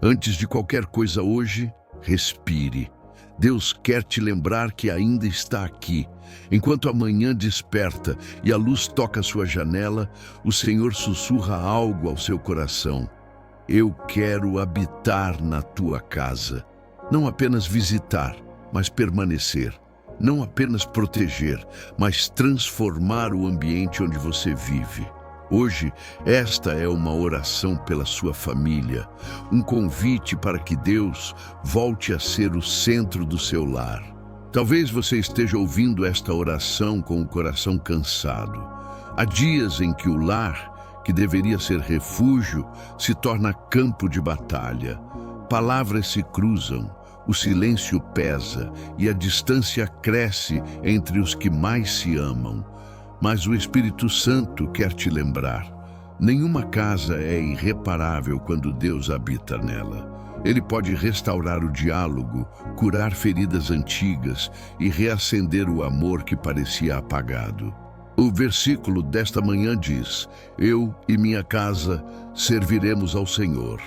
Antes de qualquer coisa hoje, respire. Deus quer te lembrar que ainda está aqui. Enquanto a manhã desperta e a luz toca a sua janela, o Senhor sussurra algo ao seu coração. Eu quero habitar na tua casa. Não apenas visitar, mas permanecer. Não apenas proteger, mas transformar o ambiente onde você vive. Hoje, esta é uma oração pela sua família, um convite para que Deus volte a ser o centro do seu lar. Talvez você esteja ouvindo esta oração com o coração cansado. Há dias em que o lar, que deveria ser refúgio, se torna campo de batalha. Palavras se cruzam, o silêncio pesa e a distância cresce entre os que mais se amam. Mas o Espírito Santo quer te lembrar. Nenhuma casa é irreparável quando Deus habita nela. Ele pode restaurar o diálogo, curar feridas antigas e reacender o amor que parecia apagado. O versículo desta manhã diz: Eu e minha casa serviremos ao Senhor.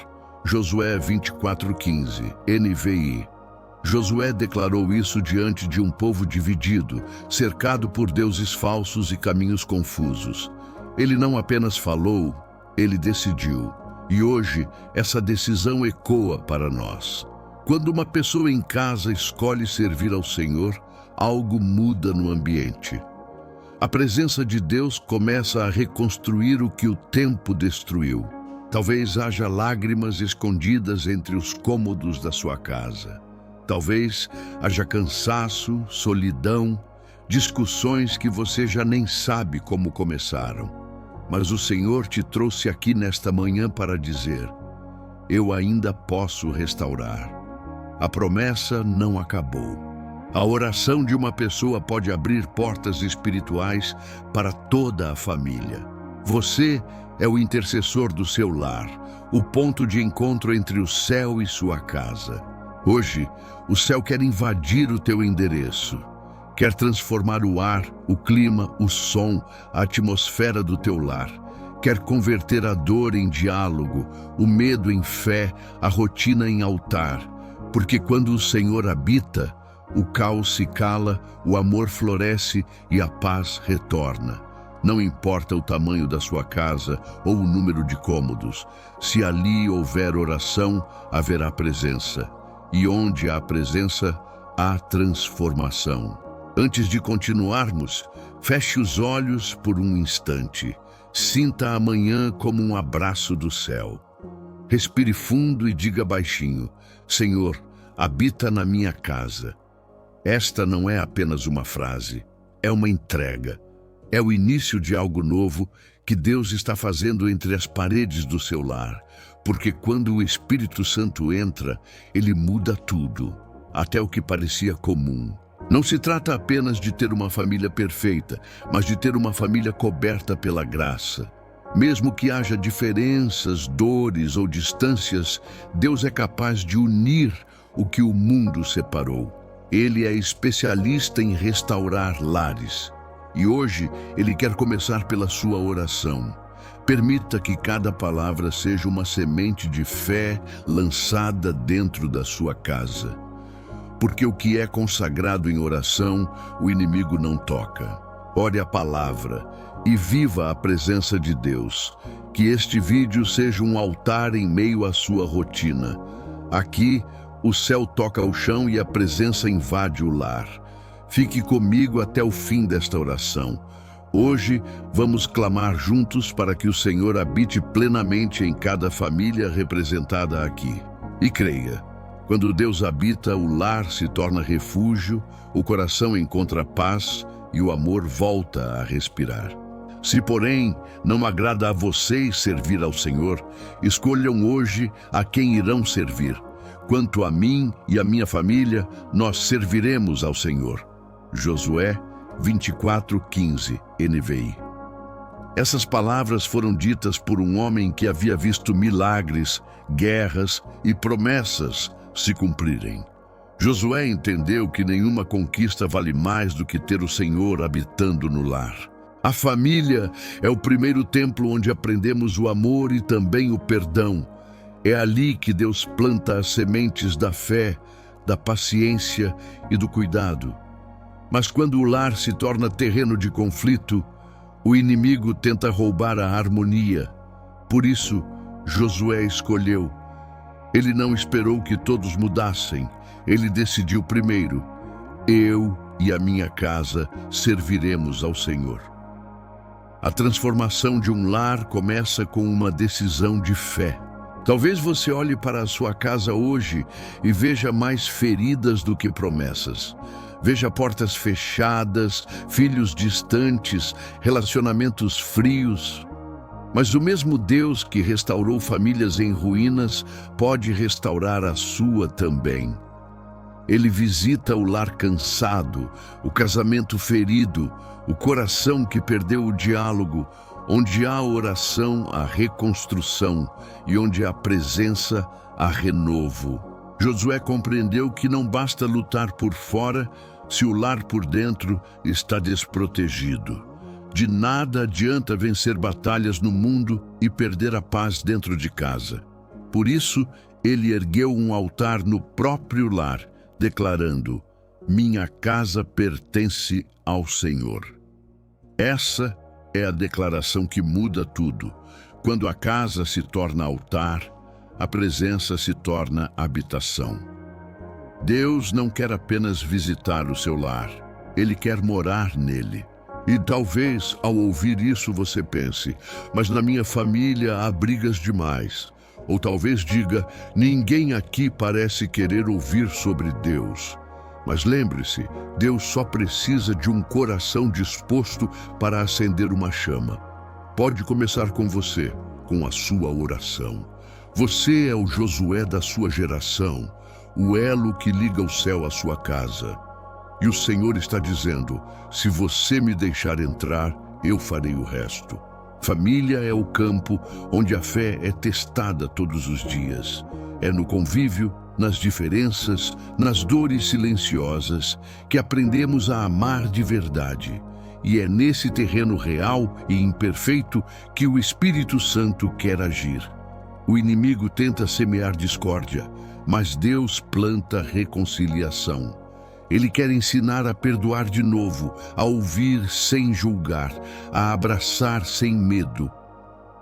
Josué 24:15, NVI. Josué declarou isso diante de um povo dividido, cercado por deuses falsos e caminhos confusos. Ele não apenas falou, ele decidiu. E hoje, essa decisão ecoa para nós. Quando uma pessoa em casa escolhe servir ao Senhor, algo muda no ambiente. A presença de Deus começa a reconstruir o que o tempo destruiu. Talvez haja lágrimas escondidas entre os cômodos da sua casa. Talvez haja cansaço, solidão, discussões que você já nem sabe como começaram. Mas o Senhor te trouxe aqui nesta manhã para dizer: eu ainda posso restaurar. A promessa não acabou. A oração de uma pessoa pode abrir portas espirituais para toda a família. Você é o intercessor do seu lar, o ponto de encontro entre o céu e sua casa. Hoje, o céu quer invadir o teu endereço. Quer transformar o ar, o clima, o som, a atmosfera do teu lar. Quer converter a dor em diálogo, o medo em fé, a rotina em altar. Porque quando o Senhor habita, o caos se cala, o amor floresce e a paz retorna. Não importa o tamanho da sua casa ou o número de cômodos, se ali houver oração, haverá presença. E onde há presença, há transformação. Antes de continuarmos, feche os olhos por um instante. Sinta a manhã como um abraço do céu. Respire fundo e diga baixinho: Senhor, habita na minha casa. Esta não é apenas uma frase, é uma entrega. É o início de algo novo que Deus está fazendo entre as paredes do seu lar. Porque quando o Espírito Santo entra, ele muda tudo, até o que parecia comum. Não se trata apenas de ter uma família perfeita, mas de ter uma família coberta pela graça. Mesmo que haja diferenças, dores ou distâncias, Deus é capaz de unir o que o mundo separou. Ele é especialista em restaurar lares. E hoje, ele quer começar pela sua oração. Permita que cada palavra seja uma semente de fé lançada dentro da sua casa. Porque o que é consagrado em oração, o inimigo não toca. Ore a palavra e viva a presença de Deus. Que este vídeo seja um altar em meio à sua rotina. Aqui, o céu toca o chão e a presença invade o lar. Fique comigo até o fim desta oração. Hoje, vamos clamar juntos para que o Senhor habite plenamente em cada família representada aqui. E creia, quando Deus habita, o lar se torna refúgio, o coração encontra paz e o amor volta a respirar. Se, porém, não agrada a vocês servir ao Senhor, escolham hoje a quem irão servir. Quanto a mim e a minha família, nós serviremos ao Senhor. Josué 24:15, NVI. Essas palavras foram ditas por um homem que havia visto milagres, guerras e promessas se cumprirem. Josué entendeu que nenhuma conquista vale mais do que ter o Senhor habitando no lar. A família é o primeiro templo onde aprendemos o amor e também o perdão. É ali que Deus planta as sementes da fé, da paciência e do cuidado. Mas quando o lar se torna terreno de conflito, o inimigo tenta roubar a harmonia. Por isso, Josué escolheu. Ele não esperou que todos mudassem. Ele decidiu primeiro: eu e a minha casa serviremos ao Senhor. A transformação de um lar começa com uma decisão de fé. Talvez você olhe para a sua casa hoje e veja mais feridas do que promessas. Veja portas fechadas, filhos distantes, relacionamentos frios. Mas o mesmo Deus que restaurou famílias em ruínas pode restaurar a sua também. Ele visita o lar cansado, o casamento ferido, o coração que perdeu o diálogo. Onde há oração, há reconstrução, e onde há presença, há renovo. Josué compreendeu que não basta lutar por fora se o lar por dentro está desprotegido. De nada adianta vencer batalhas no mundo e perder a paz dentro de casa. Por isso, ele ergueu um altar no próprio lar, declarando: minha casa pertence ao Senhor. Essa é a declaração que muda tudo. Quando a casa se torna altar, a presença se torna habitação. Deus não quer apenas visitar o seu lar, Ele quer morar nele. E talvez, ao ouvir isso, você pense: mas na minha família há brigas demais. Ou talvez diga: ninguém aqui parece querer ouvir sobre Deus. Mas lembre-se, Deus só precisa de um coração disposto para acender uma chama. Pode começar com você, com a sua oração. Você é o Josué da sua geração, o elo que liga o céu à sua casa. E o Senhor está dizendo: se você me deixar entrar, eu farei o resto. Família é o campo onde a fé é testada todos os dias. É no convívio, nas diferenças, nas dores silenciosas, que aprendemos a amar de verdade. E é nesse terreno real e imperfeito que o Espírito Santo quer agir. O inimigo tenta semear discórdia, mas Deus planta reconciliação. Ele quer ensinar a perdoar de novo, a ouvir sem julgar, a abraçar sem medo.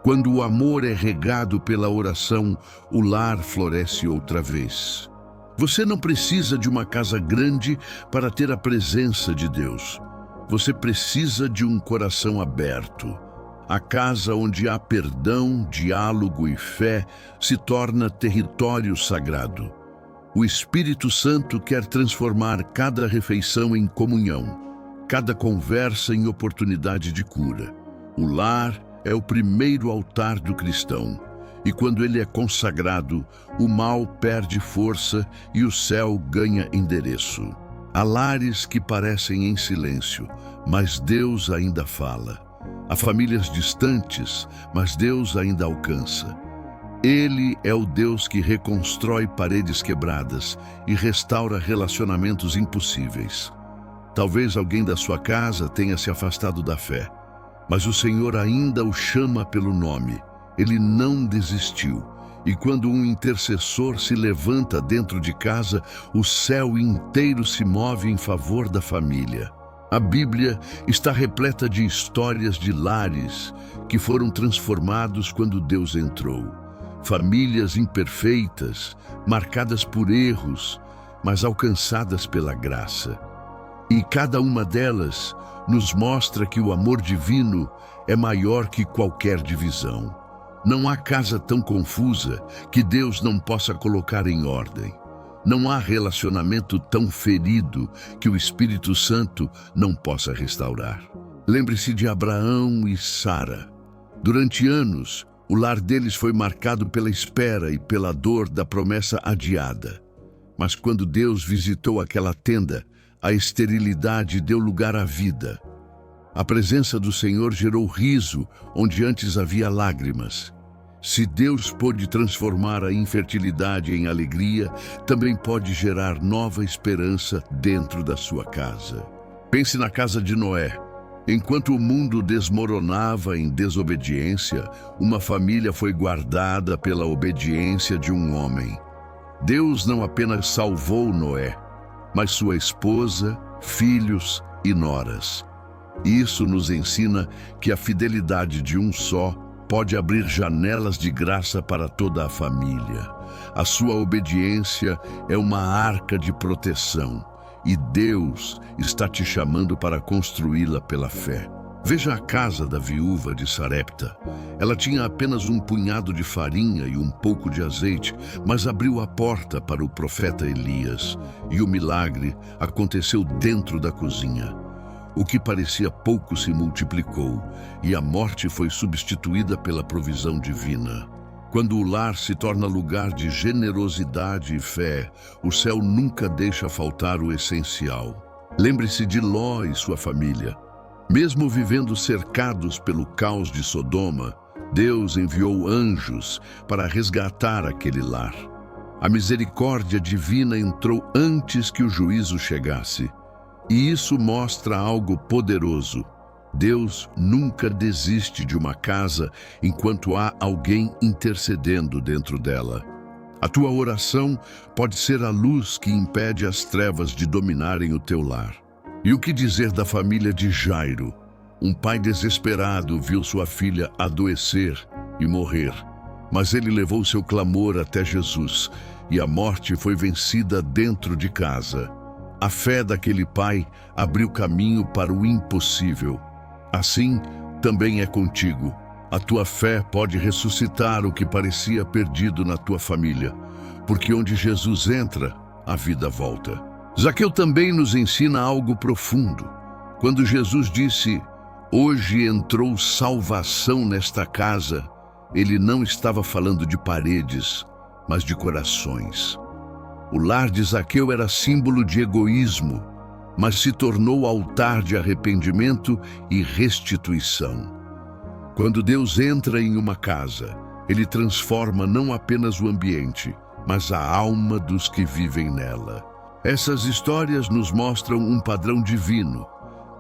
Quando o amor é regado pela oração, o lar floresce outra vez. Você não precisa de uma casa grande para ter a presença de Deus. Você precisa de um coração aberto. A casa onde há perdão, diálogo e fé se torna território sagrado. O Espírito Santo quer transformar cada refeição em comunhão, cada conversa em oportunidade de cura. O lar é o primeiro altar do cristão, e quando ele é consagrado, o mal perde força e o céu ganha endereço. Há lares que parecem em silêncio, mas Deus ainda fala. Há famílias distantes, mas Deus ainda alcança. Ele é o Deus que reconstrói paredes quebradas e restaura relacionamentos impossíveis. Talvez alguém da sua casa tenha se afastado da fé, mas o Senhor ainda o chama pelo nome. Ele não desistiu. E quando um intercessor se levanta dentro de casa, o céu inteiro se move em favor da família. A Bíblia está repleta de histórias de lares que foram transformados quando Deus entrou. Famílias imperfeitas, marcadas por erros, mas alcançadas pela graça. E cada uma delas nos mostra que o amor divino é maior que qualquer divisão. Não há casa tão confusa que Deus não possa colocar em ordem. Não há relacionamento tão ferido que o Espírito Santo não possa restaurar. Lembre-se de Abraão e Sara. Durante anos, o lar deles foi marcado pela espera e pela dor da promessa adiada. Mas quando Deus visitou aquela tenda, a esterilidade deu lugar à vida. A presença do Senhor gerou riso onde antes havia lágrimas. Se Deus pôde transformar a infertilidade em alegria, também pode gerar nova esperança dentro da sua casa. Pense na casa de Noé. Enquanto o mundo desmoronava em desobediência, uma família foi guardada pela obediência de um homem. Deus não apenas salvou Noé, mas sua esposa, filhos e noras. Isso nos ensina que a fidelidade de um só pode abrir janelas de graça para toda a família. A sua obediência é uma arca de proteção e Deus está te chamando para construí-la pela fé. Veja a casa da viúva de Sarepta. Ela tinha apenas um punhado de farinha e um pouco de azeite, mas abriu a porta para o profeta Elias, e o milagre aconteceu dentro da cozinha. O que parecia pouco se multiplicou, e a morte foi substituída pela provisão divina. Quando o lar se torna lugar de generosidade e fé, o céu nunca deixa faltar o essencial. Lembre-se de Ló e sua família. Mesmo vivendo cercados pelo caos de Sodoma, Deus enviou anjos para resgatar aquele lar. A misericórdia divina entrou antes que o juízo chegasse. E isso mostra algo poderoso. Deus nunca desiste de uma casa enquanto há alguém intercedendo dentro dela. A tua oração pode ser a luz que impede as trevas de dominarem o teu lar. E o que dizer da família de Jairo? Um pai desesperado viu sua filha adoecer e morrer, mas ele levou seu clamor até Jesus, e a morte foi vencida dentro de casa. A fé daquele pai abriu caminho para o impossível. Assim, também é contigo. A tua fé pode ressuscitar o que parecia perdido na tua família, porque onde Jesus entra, a vida volta. Zaqueu também nos ensina algo profundo. Quando Jesus disse, "Hoje entrou salvação nesta casa", ele não estava falando de paredes, mas de corações. O lar de Zaqueu era símbolo de egoísmo, mas se tornou altar de arrependimento e restituição. Quando Deus entra em uma casa, ele transforma não apenas o ambiente, mas a alma dos que vivem nela. Essas histórias nos mostram um padrão divino.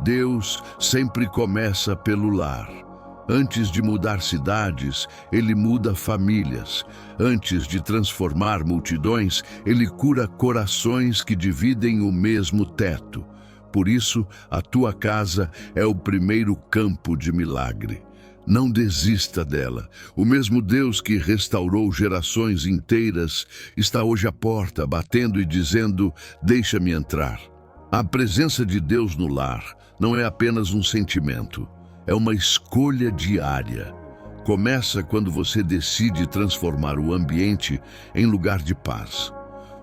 Deus sempre começa pelo lar. Antes de mudar cidades, ele muda famílias. Antes de transformar multidões, ele cura corações que dividem o mesmo teto. Por isso, a tua casa é o primeiro campo de milagre. Não desista dela. O mesmo Deus que restaurou gerações inteiras está hoje à porta, batendo e dizendo, "Deixa-me entrar." A presença de Deus no lar não é apenas um sentimento, é uma escolha diária. Começa quando você decide transformar o ambiente em lugar de paz.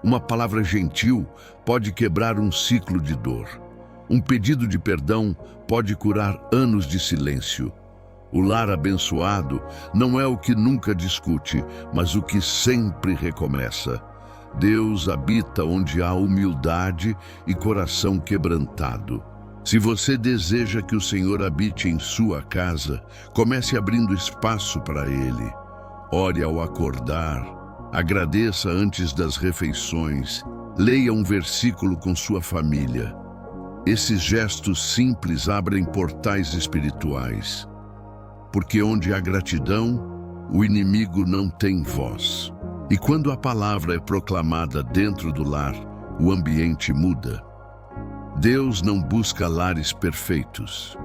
Uma palavra gentil pode quebrar um ciclo de dor. Um pedido de perdão pode curar anos de silêncio. O lar abençoado não é o que nunca discute, mas o que sempre recomeça. Deus habita onde há humildade e coração quebrantado. Se você deseja que o Senhor habite em sua casa, comece abrindo espaço para Ele. Ore ao acordar, agradeça antes das refeições, leia um versículo com sua família. Esses gestos simples abrem portais espirituais. Porque onde há gratidão, o inimigo não tem voz. E quando a palavra é proclamada dentro do lar, o ambiente muda. Deus não busca lares perfeitos.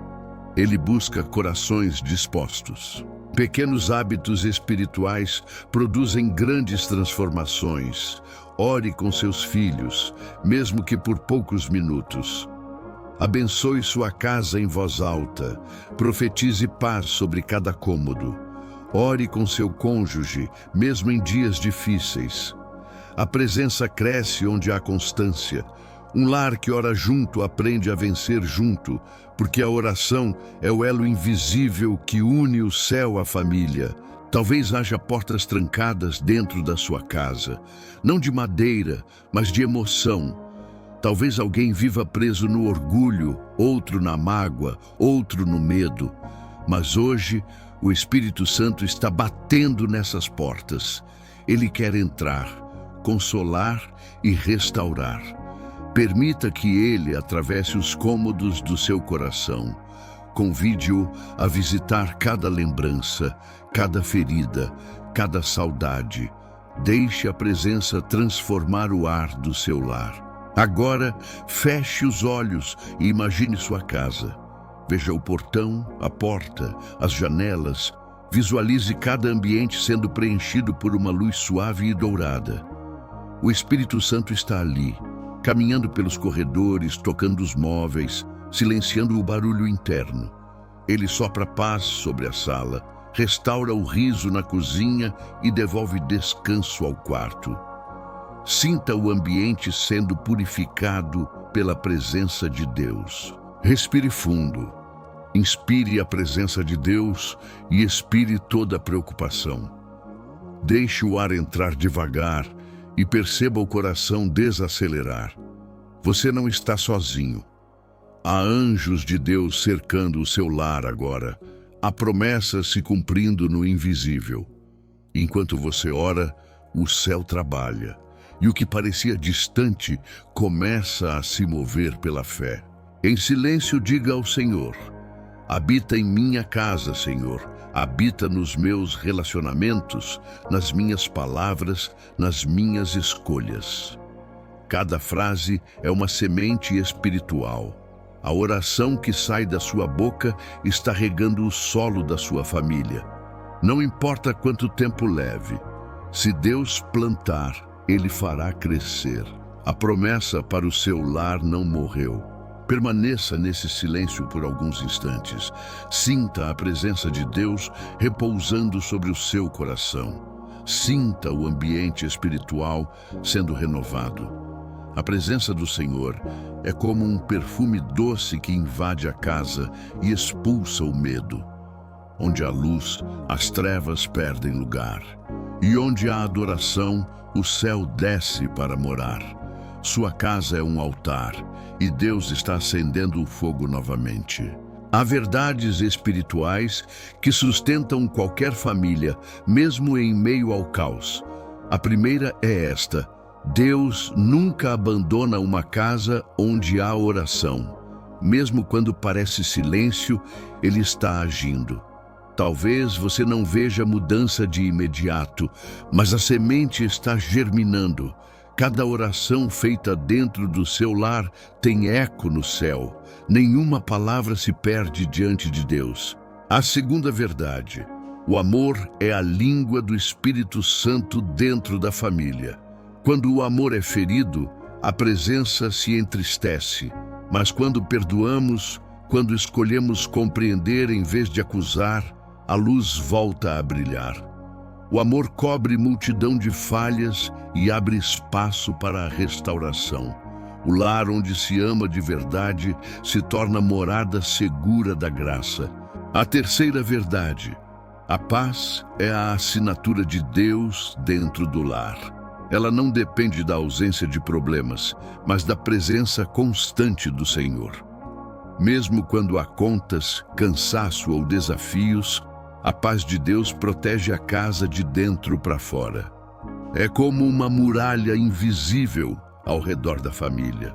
Ele busca corações dispostos. Pequenos hábitos espirituais produzem grandes transformações. Ore com seus filhos, mesmo que por poucos minutos. Abençoe sua casa em voz alta. Profetize paz sobre cada cômodo. Ore com seu cônjuge, mesmo em dias difíceis. A presença cresce onde há constância. Um lar que ora junto aprende a vencer junto, porque a oração é o elo invisível que une o céu à família. Talvez haja portas trancadas dentro da sua casa, não de madeira, mas de emoção. Talvez alguém viva preso no orgulho, outro na mágoa, outro no medo. Mas hoje, o Espírito Santo está batendo nessas portas. Ele quer entrar, consolar e restaurar. Permita que Ele atravesse os cômodos do seu coração. Convide-o a visitar cada lembrança, cada ferida, cada saudade. Deixe a presença transformar o ar do seu lar. Agora, feche os olhos e imagine sua casa. Veja o portão, a porta, as janelas. Visualize cada ambiente sendo preenchido por uma luz suave e dourada. O Espírito Santo está ali, caminhando pelos corredores, tocando os móveis, silenciando o barulho interno. Ele sopra paz sobre a sala, restaura o riso na cozinha e devolve descanso ao quarto. Sinta o ambiente sendo purificado pela presença de Deus. Respire fundo. Inspire a presença de Deus e expire toda a preocupação. Deixe o ar entrar devagar e perceba o coração desacelerar. Você não está sozinho. Há anjos de Deus cercando o seu lar agora. Há promessas se cumprindo no invisível. Enquanto você ora, o céu trabalha, e o que parecia distante começa a se mover pela fé. Em silêncio, diga ao Senhor: habita em minha casa, Senhor. Habita nos meus relacionamentos, nas minhas palavras, nas minhas escolhas. Cada frase é uma semente espiritual. A oração que sai da sua boca está regando o solo da sua família. Não importa quanto tempo leve. Se Deus plantar, Ele fará crescer. A promessa para o seu lar não morreu. Permaneça nesse silêncio por alguns instantes. Sinta a presença de Deus repousando sobre o seu coração. Sinta o ambiente espiritual sendo renovado. A presença do Senhor é como um perfume doce que invade a casa e expulsa o medo. Onde há luz, as trevas perdem lugar. E onde há adoração, o céu desce para morar. Sua casa é um altar e Deus está acendendo o fogo novamente. Há verdades espirituais que sustentam qualquer família, mesmo em meio ao caos. A primeira é esta: Deus nunca abandona uma casa onde há oração. Mesmo quando parece silêncio, Ele está agindo. Talvez você não veja mudança de imediato, mas a semente está germinando. Cada oração feita dentro do seu lar tem eco no céu. Nenhuma palavra se perde diante de Deus. A segunda verdade: o amor é a língua do Espírito Santo dentro da família. Quando o amor é ferido, a presença se entristece. Mas quando perdoamos, quando escolhemos compreender em vez de acusar, a luz volta a brilhar. O amor cobre multidão de falhas e abre espaço para a restauração. O lar onde se ama de verdade se torna morada segura da graça. A terceira verdade: a paz é a assinatura de Deus dentro do lar. Ela não depende da ausência de problemas, mas da presença constante do Senhor. Mesmo quando há contas, cansaço ou desafios, a paz de Deus protege a casa de dentro para fora. É como uma muralha invisível ao redor da família.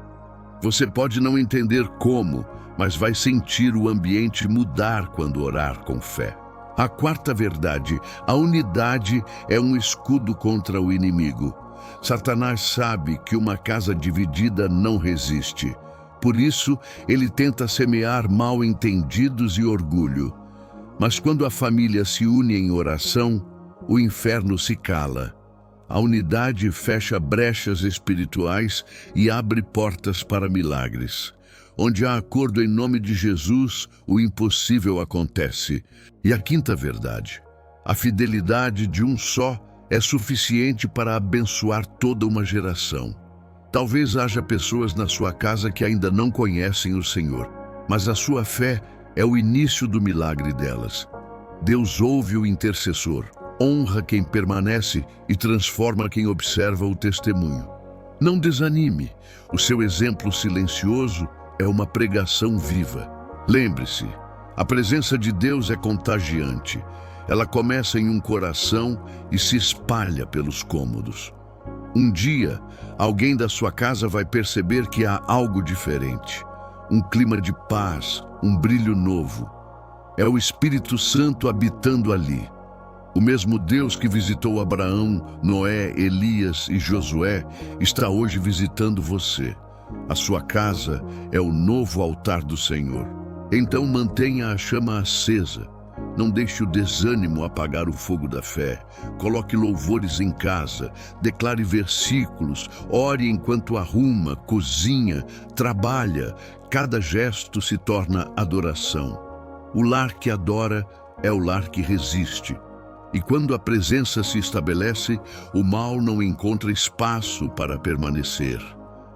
Você pode não entender como, mas vai sentir o ambiente mudar quando orar com fé. A quarta verdade: a unidade é um escudo contra o inimigo. Satanás sabe que uma casa dividida não resiste. Por isso, ele tenta semear mal-entendidos e orgulho. Mas quando a família se une em oração, o inferno se cala. A unidade fecha brechas espirituais e abre portas para milagres. Onde há acordo em nome de Jesus, o impossível acontece. E a quinta verdade: a fidelidade de um só é suficiente para abençoar toda uma geração. Talvez haja pessoas na sua casa que ainda não conhecem o Senhor, mas a sua fé é o início do milagre delas. Deus ouve o intercessor, honra quem permanece e transforma quem observa o testemunho. Não desanime, o seu exemplo silencioso é uma pregação viva. Lembre-se, a presença de Deus é contagiante. Ela começa em um coração e se espalha pelos cômodos. Um dia, alguém da sua casa vai perceber que há algo diferente. um clima de paz, um brilho novo. É o Espírito Santo habitando ali. O mesmo Deus que visitou Abraão, Noé, Elias e Josué está hoje visitando você. A sua casa é o novo altar do Senhor. Então mantenha a chama acesa. Não deixe o desânimo apagar o fogo da fé. Coloque louvores em casa, declare versículos, ore enquanto arruma, cozinha, trabalha. Cada gesto se torna adoração. O lar que adora é o lar que resiste. E quando a presença se estabelece, o mal não encontra espaço para permanecer.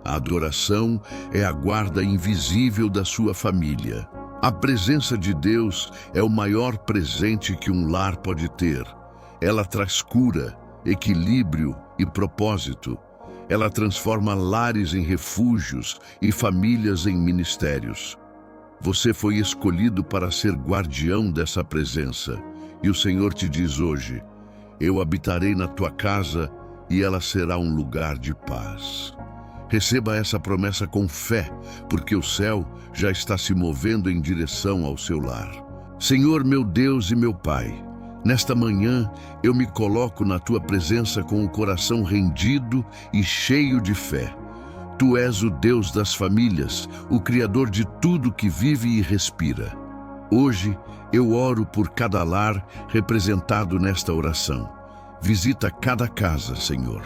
A adoração é a guarda invisível da sua família. A presença de Deus é o maior presente que um lar pode ter. Ela traz cura, equilíbrio e propósito. Ela transforma lares em refúgios e famílias em ministérios. Você foi escolhido para ser guardião dessa presença. E o Senhor te diz hoje: eu habitarei na tua casa e ela será um lugar de paz. Receba essa promessa com fé, porque o céu já está se movendo em direção ao seu lar. Senhor, meu Deus e meu Pai, nesta manhã eu me coloco na tua presença com o coração rendido e cheio de fé. Tu és o Deus das famílias, o Criador de tudo que vive e respira. Hoje eu oro por cada lar representado nesta oração. Visita cada casa, Senhor.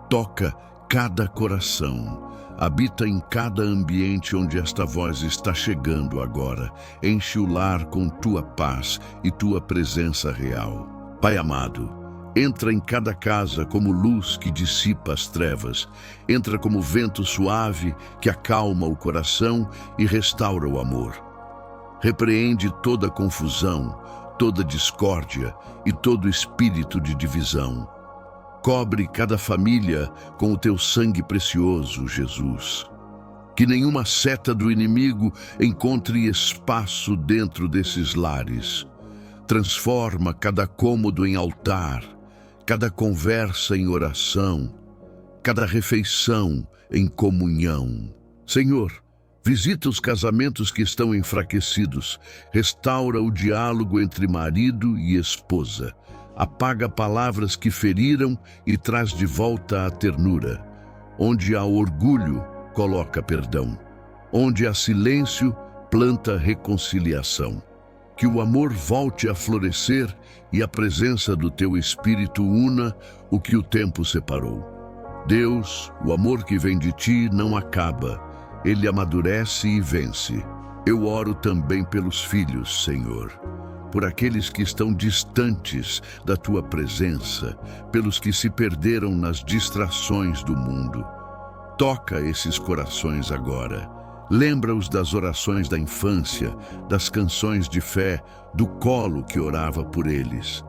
Toca cada coração. Habita em cada ambiente onde esta voz está chegando agora. Enche o lar com tua paz e tua presença real. Pai amado, entra em cada casa como luz que dissipa as trevas. Entra como vento suave que acalma o coração e restaura o amor. Repreende toda confusão, toda discórdia e todo espírito de divisão. Cobre cada família com o teu sangue precioso, Jesus. Que nenhuma seta do inimigo encontre espaço dentro desses lares. Transforma cada cômodo em altar, cada conversa em oração, cada refeição em comunhão. Senhor, visita os casamentos que estão enfraquecidos, restaura o diálogo entre marido e esposa, apaga palavras que feriram e traz de volta a ternura. Onde há orgulho, coloca perdão. Onde há silêncio, planta reconciliação. Que o amor volte a florescer e a presença do teu Espírito una o que o tempo separou. Deus, o amor que vem de ti não acaba. Ele amadurece e vence. Eu oro também pelos filhos, Senhor, por aqueles que estão distantes da tua presença, pelos que se perderam nas distrações do mundo. Toca esses corações agora. Lembra-os das orações da infância, das canções de fé, do colo que orava por eles.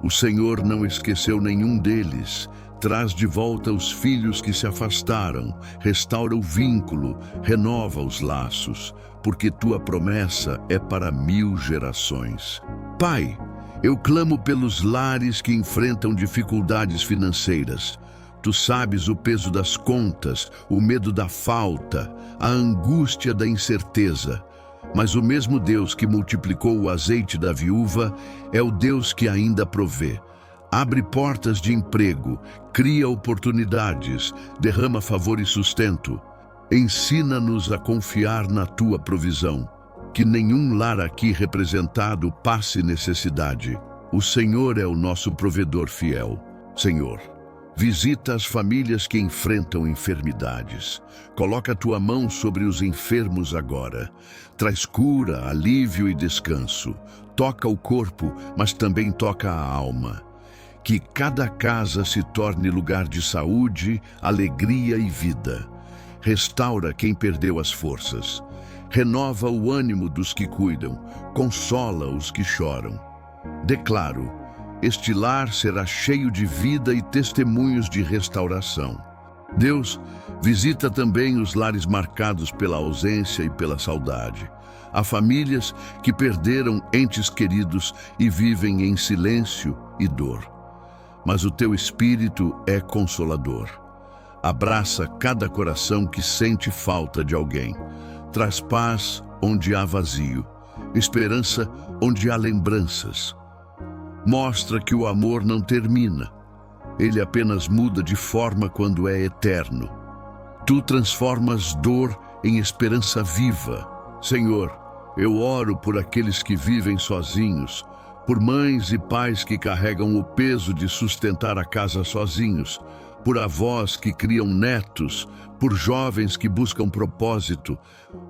O Senhor não esqueceu nenhum deles. Traz de volta os filhos que se afastaram, restaura o vínculo, renova os laços, porque tua promessa é para 1000 gerações. Pai, eu clamo pelos lares que enfrentam dificuldades financeiras. Tu sabes o peso das contas, o medo da falta, a angústia da incerteza. Mas o mesmo Deus que multiplicou o azeite da viúva é o Deus que ainda provê. Abre portas de emprego, cria oportunidades, derrama favor e sustento. Ensina-nos a confiar na tua provisão. Que nenhum lar aqui representado passe necessidade. O Senhor é o nosso provedor fiel. Senhor, visita as famílias que enfrentam enfermidades. Coloca a tua mão sobre os enfermos agora. Traz cura, alívio e descanso. Toca o corpo, mas também toca a alma. Que cada casa se torne lugar de saúde, alegria e vida. Restaura quem perdeu as forças. Renova o ânimo dos que cuidam. Consola os que choram. Declaro: este lar será cheio de vida e testemunhos de restauração. Deus, visita também os lares marcados pela ausência e pela saudade. Há famílias que perderam entes queridos e vivem em silêncio e dor. Mas o teu Espírito é consolador. Abraça cada coração que sente falta de alguém. traz paz onde há vazio, esperança onde há lembranças. Mostra que o amor não termina, ele apenas muda de forma quando é eterno. Tu transformas dor em esperança viva. Senhor, eu oro por aqueles que vivem sozinhos, por mães e pais que carregam o peso de sustentar a casa sozinhos, por avós que criam netos, por jovens que buscam propósito.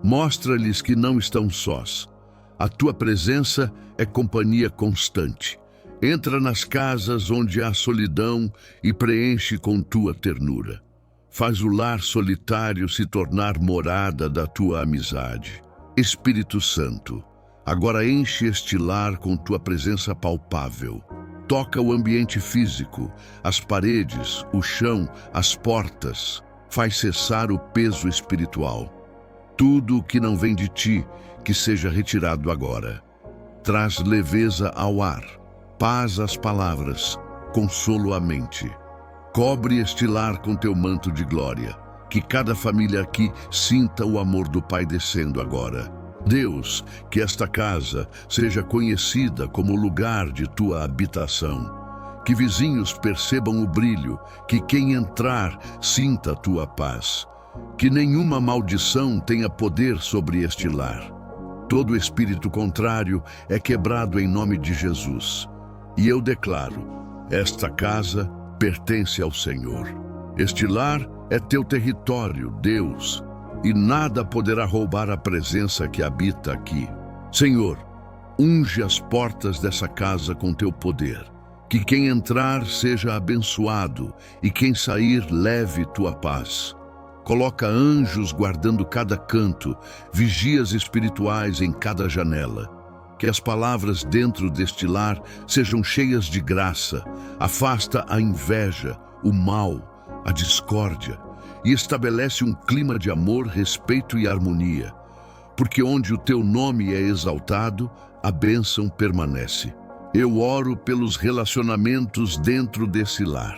Mostra-lhes que não estão sós. A tua presença é companhia constante. Entra nas casas onde há solidão e preenche com tua ternura. Faz o lar solitário se tornar morada da tua amizade. Espírito Santo, agora enche este lar com tua presença palpável. Toca o ambiente físico, as paredes, o chão, as portas. Faz cessar o peso espiritual. Tudo o que não vem de ti, que seja retirado agora. Traz leveza ao ar, paz às palavras, consolo à mente. Cobre este lar com teu manto de glória. Que cada família aqui sinta o amor do Pai descendo agora. Deus, que esta casa seja conhecida como lugar de tua habitação. Que vizinhos percebam o brilho, que quem entrar sinta a tua paz. Que nenhuma maldição tenha poder sobre este lar. Todo espírito contrário é quebrado em nome de Jesus. E eu declaro, esta casa pertence ao Senhor. Este lar é teu território, Deus, e nada poderá roubar a presença que habita aqui. Senhor, unge as portas dessa casa com teu poder. Que quem entrar seja abençoado e quem sair leve tua paz. Coloca anjos guardando cada canto, vigias espirituais em cada janela. Que as palavras dentro deste lar sejam cheias de graça. Afasta a inveja, o mal, a discórdia e estabelece um clima de amor, respeito e harmonia. Porque onde o teu nome é exaltado, a bênção permanece. Eu oro pelos relacionamentos dentro desse lar,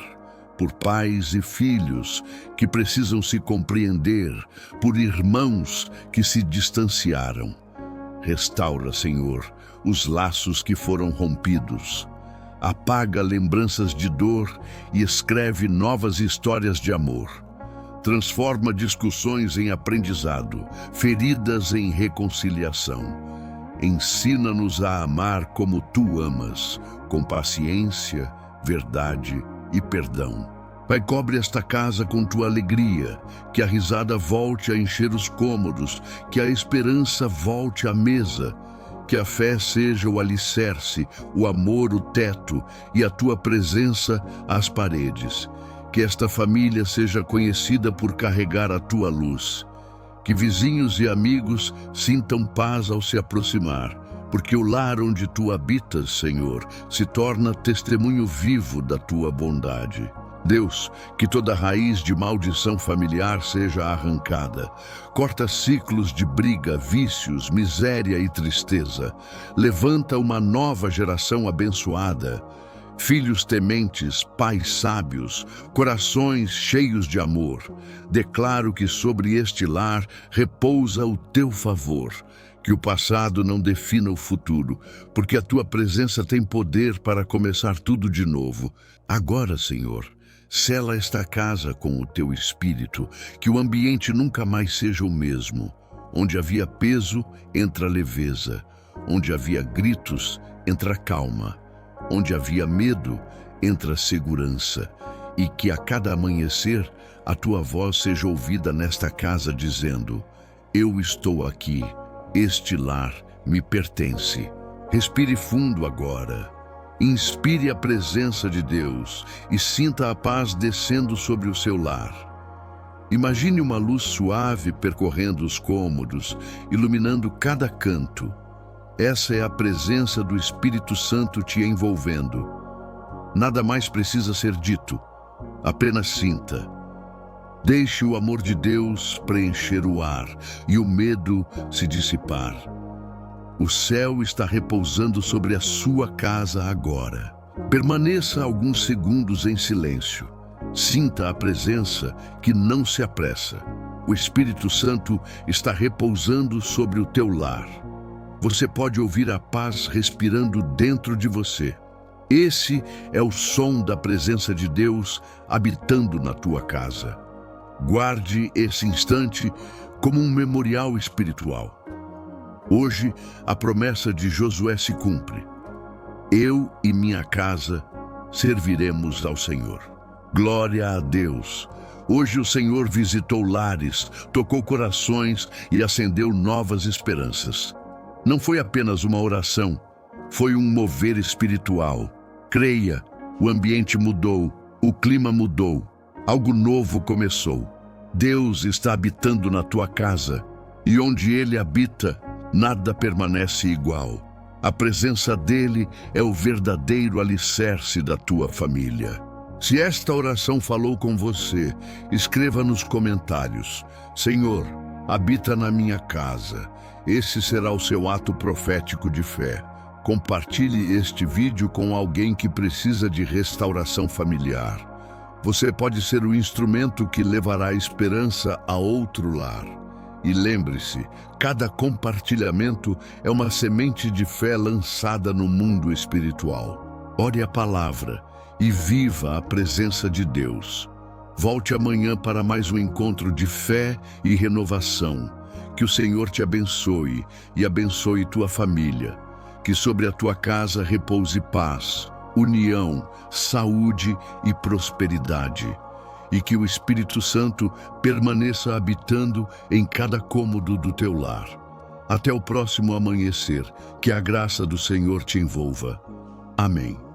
por pais e filhos que precisam se compreender, por irmãos que se distanciaram. Restaura, Senhor, os laços que foram rompidos. Apaga lembranças de dor e escreve novas histórias de amor. Transforma discussões em aprendizado, feridas em reconciliação. Ensina-nos a amar como tu amas, com paciência, verdade e perdão. Pai, cobre esta casa com tua alegria, que a risada volte a encher os cômodos, que a esperança volte à mesa, que a fé seja o alicerce, o amor o teto e a tua presença as paredes. Que esta família seja conhecida por carregar a tua luz. Que vizinhos e amigos sintam paz ao se aproximar, porque o lar onde tu habitas, Senhor, se torna testemunho vivo da tua bondade. Deus, que toda raiz de maldição familiar seja arrancada. Corta ciclos de briga, vícios, miséria e tristeza. Levanta uma nova geração abençoada. Filhos tementes, pais sábios, corações cheios de amor. Declaro que sobre este lar repousa o teu favor. Que o passado não defina o futuro, porque a tua presença tem poder para começar tudo de novo. Agora, Senhor, sela esta casa com o teu espírito, que o ambiente nunca mais seja o mesmo. Onde havia peso, entra leveza. Onde havia gritos, entra calma. Onde havia medo, entra segurança. E que a cada amanhecer, a tua voz seja ouvida nesta casa dizendo: eu estou aqui, este lar me pertence. Respire fundo agora. Inspire a presença de Deus e sinta a paz descendo sobre o seu lar. Imagine uma luz suave percorrendo os cômodos, iluminando cada canto. Essa é a presença do Espírito Santo te envolvendo. Nada mais precisa ser dito, apenas sinta. Deixe o amor de Deus preencher o ar e o medo se dissipar. O céu está repousando sobre a sua casa agora. Permaneça alguns segundos em silêncio. Sinta a presença que não se apressa. O Espírito Santo está repousando sobre o teu lar. Você pode ouvir a paz respirando dentro de você. Esse é o som da presença de Deus habitando na tua casa. Guarde esse instante como um memorial espiritual. Hoje, a promessa de Josué se cumpre. Eu e minha casa serviremos ao Senhor. Glória a Deus! Hoje o Senhor visitou lares, tocou corações e acendeu novas esperanças. Não foi apenas uma oração, foi um mover espiritual. Creia, o ambiente mudou, o clima mudou, algo novo começou. Deus está habitando na tua casa e onde Ele habita, nada permanece igual. A presença dEle é o verdadeiro alicerce da tua família. Se esta oração falou com você, escreva nos comentários: Senhor, habita na minha casa. Esse será o seu ato profético de fé. Compartilhe este vídeo com alguém que precisa de restauração familiar. Você pode ser o instrumento que levará esperança a outro lar. E lembre-se, cada compartilhamento é uma semente de fé lançada no mundo espiritual. Ore a palavra e viva a presença de Deus. Volte amanhã para mais um encontro de fé e renovação. Que o Senhor te abençoe e abençoe tua família. Que sobre a tua casa repouse paz, união, saúde e prosperidade. E que o Espírito Santo permaneça habitando em cada cômodo do teu lar. Até o próximo amanhecer, que a graça do Senhor te envolva. Amém.